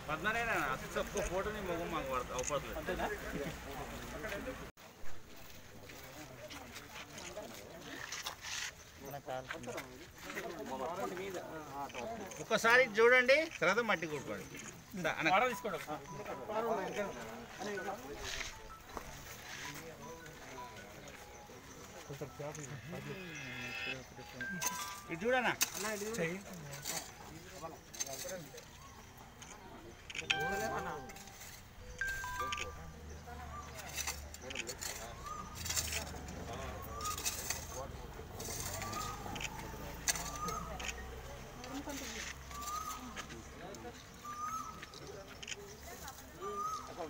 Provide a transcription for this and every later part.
पद्मनारायण सबको फोटो नहीं मगो मांग ఒకసారి చూడండి తర్వాత మట్టి కొట్టుకోండి ఇది చూడనా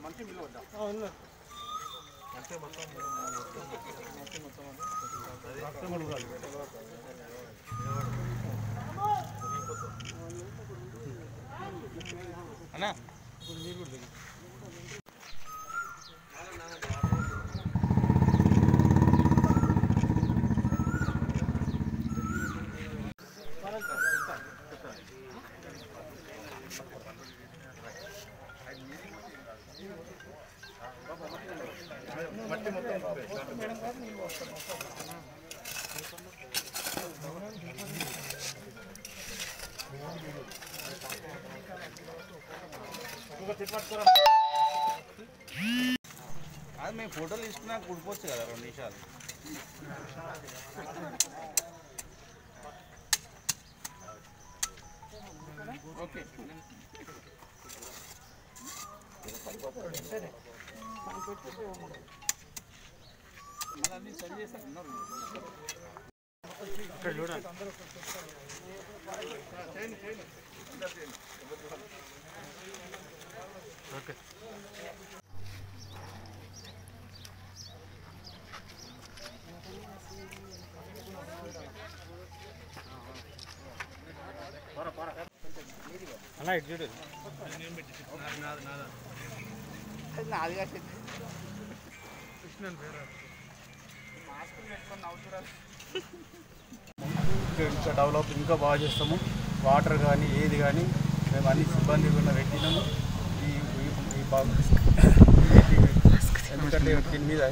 మంచి మిల్లు వద్దా అంటే మొత్తం అన్నా మీరు కూడా మట్టి మొత్తం అది మేము ఫోటోలు తీసుకున్నా కుడిపోవచ్చు కదా 2 నిమిషాలు ఓకే ఇక్కడ చూడండి ఓకే అలా ఇటు చూడు నాదిగా కృష్ణన్ పేరు ఇంకా డెవలప్ ఇంకా బాగా చేస్తాము. వాటర్ కానీ ఏది కానీ మేము అన్ని సిబ్బంది కూడా పెట్టినాము. ఎందుకంటే దీని మీద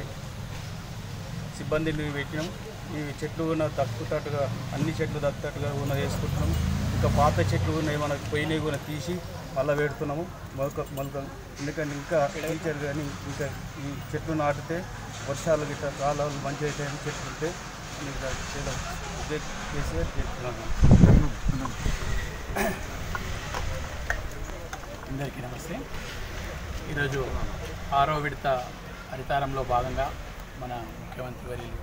సిబ్బందిని పెట్టినాము. ఈ చెట్లు ఉన్న తక్కుతట్టుగా అన్ని చెట్లు తక్కుతట్టుగా ఉన్న వేసుకుంటున్నాము. ఇంకా పాత చెట్లు ఉన్నాయి మనకు పోయినవి కూడా తీసి మళ్ళీ పెడుతున్నాము. మొలక ఎందుకంటే ఇంకా టీచర్ కానీ ఇంకా ఈ చెట్లు నాటితే వర్షాలు గిట్ట కాలాలు మంచి అయితే చెట్లు ఉంటే కేసీఆర్ చెప్తున్నాము. అందరికీ నమస్తే. ఈరోజు 6వ విడత హరితారంలో భాగంగా మన ముఖ్యమంత్రి వర్యులు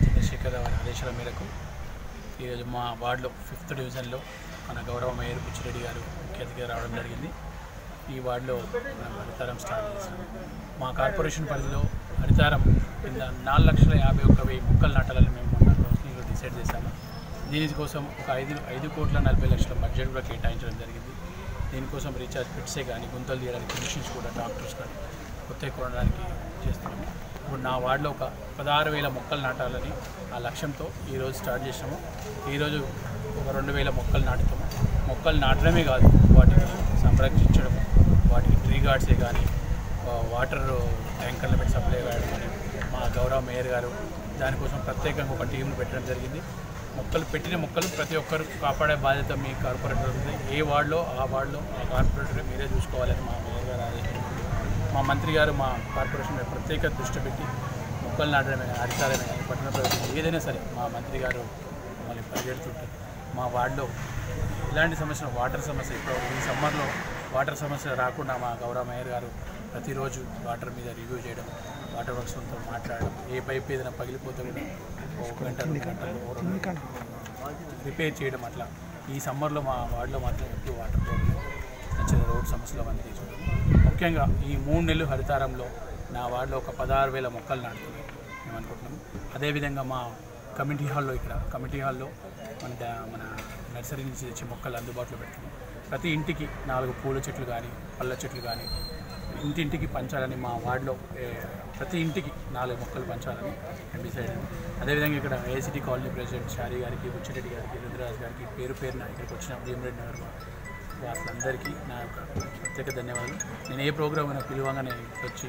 చంద్రశేఖర్ రావు ఆదేశాల మేరకు ఈరోజు మా వార్డులో 5th డివిజన్లో మన గౌరవ మేయర్ బుచ్చిరెడ్డి గారు ముఖ్య అతిథిగా రావడం జరిగింది. ఈ వార్డులో మనం హరితారం స్టార్ట్ చేసాం. మా కార్పొరేషన్ పరిధిలో హరితారం కింద 4,51,000 మొక్కలు నాటాలని మేము మొన్న కౌన్సిలింగ్లో డిసైడ్ చేశాము. దీనికోసం ఒక 5,40,40,00,000 బడ్జెట్ కూడా కేటాయించడం జరిగింది. దీనికోసం రీఛార్జ్ పిట్సే కానీ గుంతలు తీయడానికి మిషన్స్ కూడా డాక్టర్స్ కానీ కొత్తగా కొనడానికి చేస్తున్నాము. ఇప్పుడు నా వార్డులో ఒక 16,000 మొక్కలు నాటాలని ఆ లక్ష్యంతో ఈరోజు స్టార్ట్ చేసాము. ఈరోజు ఒక 2,000 మొక్కలు నాటుతాము. మొక్కలు నాటడమే కాదు, వాటిని సంరక్షించడము, వాటికి ట్రీ గార్డ్సే కానీ వాటర్ ట్యాంకర్ల పెట్టి సప్లై కావడం కానీ మా గౌరవ మేయర్ గారు దానికోసం ప్రత్యేకంగా ఒక టీంను పెట్టడం జరిగింది. మొక్కలు పెట్టిన మొక్కలు ప్రతి ఒక్కరు కాపాడే బాధ్యత మీ కార్పొరేటర్ ఉంది. ఏ వార్డులో ఆ వార్డులో ఆ కార్పొరేటర్ మీరే చూసుకోవాలని మా మేయర్ గారు ఆదేశించారు. మా మంత్రి గారు మా కార్పొరేషన్ మీద ప్రత్యేక దృష్టి పెట్టి మొక్కలు నాటడమే కానీ హరితారమే కానీ పట్టణ ప్రజలు ఏదైనా సరే మా మంత్రి గారు మమ్మల్ని పరిగెడుతుంటారు. మా వార్డులో ఇలాంటి సమస్యలు వాటర్ సమస్య ఇప్పుడు ఈ సమ్మర్లో వాటర్ సమస్య రాకుండా మా గౌరవ మేయర్ గారు ప్రతిరోజు వాటర్ మీద రివ్యూ చేయడం, వాటర్ వర్క్స్తో మాట్లాడడం, ఏ పైప్ ఏదైనా పగిలిపోతే కూడా ఒక గంట 2 గంటలు రిపేర్ చేయడం. అట్లా ఈ సమ్మర్లో మా వార్డులో మాత్రం ఎక్కువ వాటర్ ప్రాబ్లం, చిన్న రోడ్ సమస్యలు అవన్నీ తీసుకుంటాం. ముఖ్యంగా ఈ 3 నెలలు హరితారంలో నా వార్డులో ఒక 16,000 మొక్కలు నాటుతున్నాయి మేము అనుకుంటున్నాము. అదేవిధంగా మా కమ్యూనిటీ హాల్లో ఇక్కడ కమ్యూనిటీ హాల్లో మన నర్సరీ నుంచి తెచ్చే మొక్కలు అందుబాటులో పెడుతున్నాం. ప్రతి ఇంటికి 4 పూల చెట్లు కానీ పళ్ళ చెట్లు కానీ ఇంటింటికి పంచాలని మా వార్డులో ప్రతి ఇంటికి 4 మొక్కలు పంచాలని మేము డిసైడ్ అయ్యాము. అదేవిధంగా ఇక్కడ ఏఐసిటీ కాలనీ ప్రెసిడెంట్ షారీ గారికి, బుచ్చిరెడ్డి గారికి, రుద్రరాజు గారికి పేరు పేరున ఇక్కడికి వచ్చిన భీమరెడ్డి నగర్ వాసులందరికీ నా యొక్క ప్రత్యేక ధన్యవాదాలు. నేను ఏ ప్రోగ్రామ్ అయినా పిలువగానే వచ్చి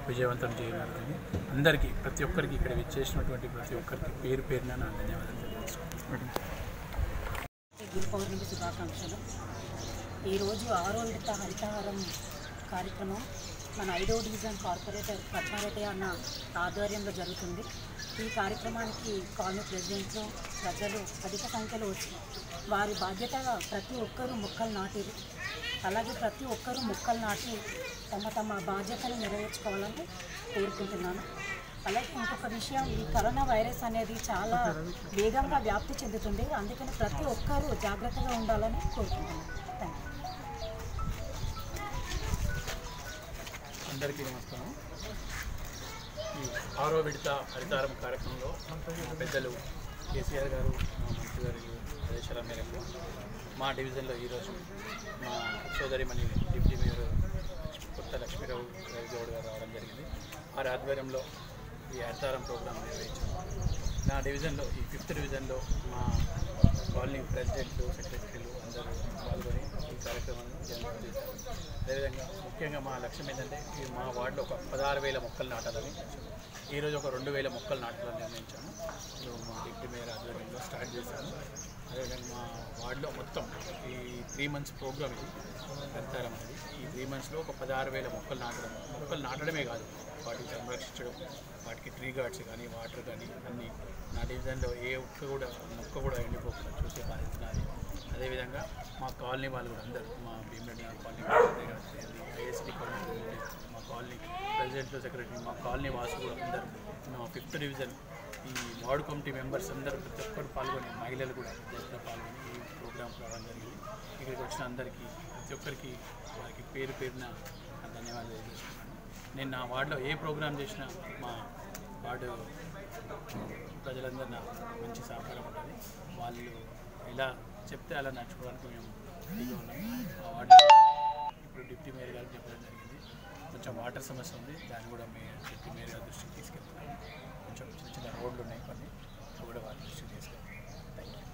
విజయవంతం చేయగలుగుతుంది. అందరికీ ప్రతి ఒక్కరికి ఇక్కడ విచ్చేసినటువంటి ప్రతి ఒక్కరికి పేరు పేరున నా ధన్యవాదాలు తెలియజేసుకుంటున్నాను. గురు పౌర్ణమి శుభాకాంక్షలు. ఈరోజు 6వ విడత హరితహారం కార్యక్రమం మన 5వ డివిజన్ కార్పొరేటర్ పద్మారెడ్డి అన్న ఆధ్వర్యంలో జరుగుతుంది. ఈ కార్యక్రమానికి కాలనీ ప్రెసిడెంట్లు ప్రజలు అధిక సంఖ్యలో వచ్చి వారి బాధ్యతగా ప్రతి ఒక్కరూ మొక్కలు నాటిరు. అలాగే ప్రతి ఒక్కరూ మొక్కలు నాటి తమ బాధ్యతను నెరవేర్చుకోవాలని కోరుకుంటున్నాను. అలాగే ఇంకొక విషయం, ఈ కరోనా వైరస్ అనేది చాలా వేగంగా వ్యాప్తి చెందుతుంది. అందుకని ప్రతి ఒక్కరూ జాగ్రత్తగా ఉండాలని కోరుకుంటున్నాను. Thank you. అందరికీ నమస్కారం. ఈ 6వ విడత హరితారం కార్యక్రమంలో పెద్దలు కేసీఆర్ గారు, మా మంత్రి గారి ఆదేశాల మేరకు మా డివిజన్లో ఈరోజు మా సోదరిమణి డిప్యూటీ మేయర్ కొత్త లక్ష్మీరావు గౌడ్ గారు రావడం జరిగింది. వారి ఆధ్వర్యంలో ఈ హరితారం ప్రోగ్రాం నిర్వహించాము. నా డివిజన్లో ఈ 5th డివిజన్లో మా కాలనీ ప్రెసిడెంట్లు, సెక్రటరీలు అందరూ పాల్గొని ఈ కార్యక్రమాన్ని జయప్రదం చేశారు. అదేవిధంగా ముఖ్యంగా మా లక్ష్యం ఏంటంటే ఈ మా వార్డులో ఒక 16,000 మొక్కలు నాటాలని, ఈరోజు ఒక 2,000 మొక్కలు నాటాలని నిర్ణయించాము. మా డిప్యూటీ మేయర్ ఆధ్వర్యంలో స్టార్ట్ చేశాము. అదేవిధంగా మా వార్డులో మొత్తం ఈ 3 months ప్రోగ్రామ్ ఇది హరితారం అనేది. ఈ 3 monthsలో ఒక 16,000 మొక్కలు నాటడం. మొక్కలు నాటడమే కాదు, వాటిని సంరక్షించడం, వాటికి ట్రీ గార్డ్స్ కానీ వాటర్ కానీ అన్నీ నా డివిజన్లో ఏ మొక్క కూడా ఎండిపోకుండా చూసే బాధ్యత నాది. అదేవిధంగా మా కాలనీ వాళ్ళు కూడా అందరూ, మా భీమరెడ్డి కాలనీ, ఐఎస్టీ కాలనీ, మా కాలనీ ప్రెసిడెంట్, సెక్రటరీ, మా కాలనీ వాసులు కూడా అందరూ, మా 5th డివిజన్ ఈ వార్డు కమిటీ మెంబర్స్ అందరూ ప్రతి ఒక్కరు పాల్గొని, మహిళలు కూడా పెద్దగా పాల్గొని ఈ ప్రోగ్రాం రావడం జరిగింది. ఇక్కడికి వచ్చిన అందరికీ ప్రతి ఒక్కరికి వారికి పేరు పేరున ధన్యవాదాలు తెలియజేస్తున్నాను. నేను నా వార్డులో ఏ ప్రోగ్రాం చేసినా మా వార్డు ప్రజలందరూ నాకు మంచి సహకారం ఉంటుంది. వాళ్ళు ఎలా చెప్తే అలా నడుచుకోవడానికి మేము రెడీగా ఉన్నాము. మా వార్డు ఇప్పుడు డిప్యూటీ మేయర్ గారికి చెప్పడం జరిగింది, కొంచెం వాటర్ సమస్య ఉంది, దాన్ని కూడా డిప్యూటీ మేయర్ గారి దృష్టికి తీసుకెళ్తున్నాము. కొంచెం చిన్న చిన్న రోడ్లు ఉన్నాయి, కొన్ని కూడా వారి దృష్టికి తీసుకెళ్తాము. Thank you.